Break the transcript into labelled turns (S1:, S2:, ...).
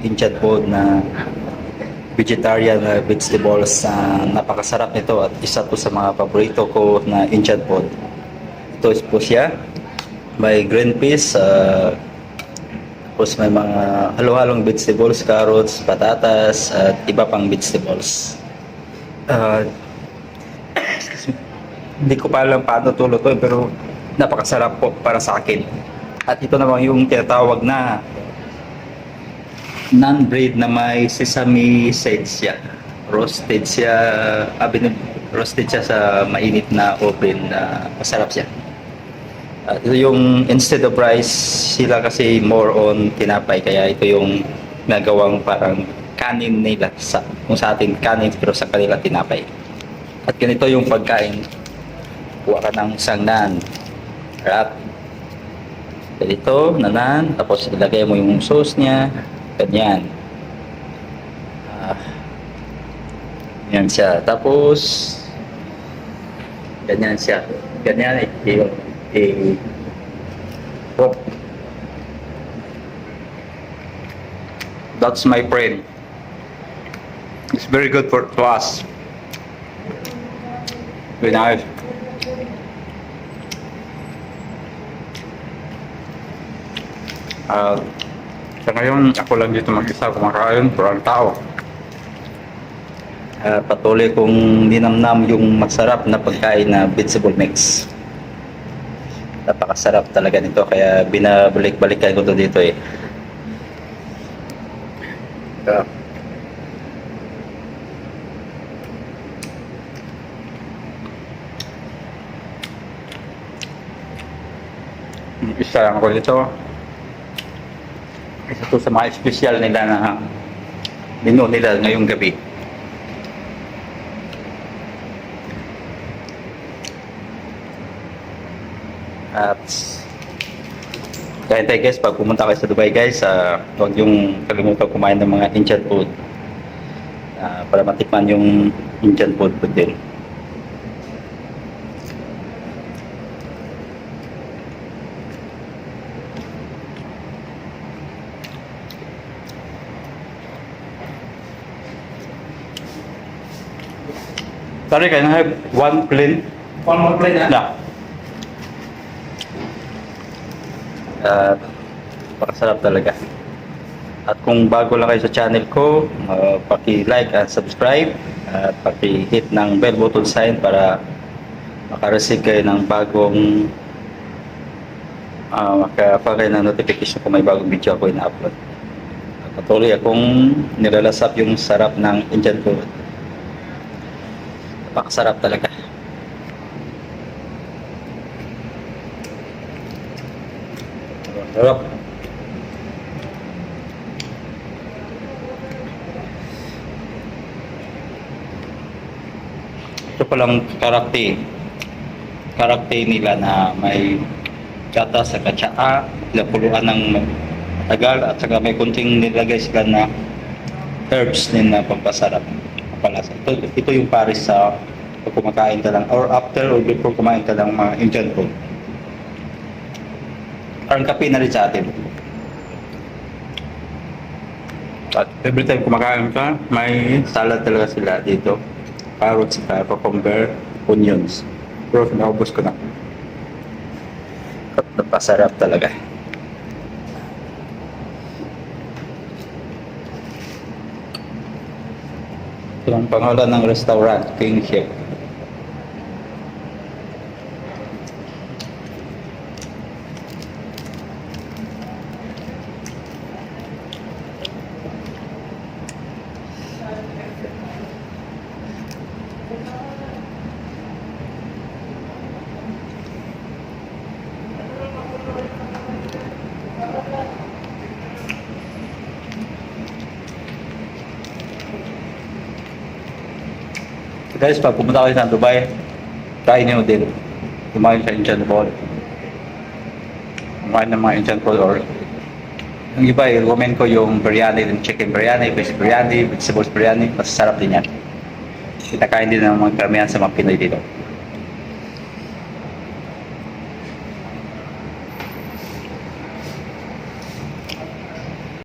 S1: Indian food na vegetarian vegetables. Napakasarap nito at isa to sa mga paborito ko na Indian food. Ito is po siya. May green peas, tapos may mga halo-halong vegetables, carrots, patatas, at iba pang vegetables. Uh, Hindi ko pa alam paano ito lutuin pero napakasarap po para sa akin. At ito naman yung tinatawag na non-bread na may sesame seeds siya. Roasted siya, roasted siya sa mainit na oven na masarap siya. At ito yung instead of rice, sila kasi more on tinapay kaya ito yung nagawang parang kanin nila kung sa atin kanin pero sa kanila tinapay. At ganito yung pagkain. Kuha ka ng isang naan. Wrap. Ganito, na naan. Tapos ilagay mo yung sauce niya. Ganyan. Ganyan siya. Tapos, ganyan siya. Ganyan. That's my friend. It's very good to us. Very nice. Sa ngayon, ako lang dito mag-isa kumakain, purang tao. Patuloy kong dinamnam yung masarap na pagkain na vegetable mix. Napakasarap talaga nito, kaya binabalik-balikan ko to dito eh. Isa lang ako dito. Isa to sa mga espesyal nila na menu nila ngayong gabi. At kaya tayo guys, pag pumunta kayo sa Dubai guys, huwag yung kalimutan kumain ng mga Indian food para matikman yung Indian food din. Sorry, can I have one plate?
S2: One more plate, huh?
S1: Yeah. Pakasarap talaga. At kung bago lang kayo sa channel ko, paki-like at subscribe at paki-hit ng bell button sign para makareceive kayo ng bagong makapagal ng notification kung may bagong video ako ina-upload. Patuloy akong nilalasap yung sarap ng Indian food. Napakasarap talaga. Sarap. Ito palang karakter nila na may gata sa katsaa, napuluan ng tagal at saka may kunting nilagay sila na herbs din na pampasarap. Palasa. Ito yung pares sa pag kumakain ka lang or after or before kumain ka lang mga Indian food. Parang kape na rin sa atin. At every time kumakain ka, may salad talaga sila dito. Carrots, cucumber, onions. Pero naubos ko na. At napasarap talaga. Ito ang pangalan ng restaurant, King Chef. Guys, pag pumunta kayo sa Dubai, try nyo din kumain sa Indian food. Kumain ng mga Indian food or yung iba, i-recommend ko yung biryani, yung chicken biryani, fish biryani, vegetables biryani, masasarap din yan. Kinakain din ng mga karamihan sa mga Pinoy dito.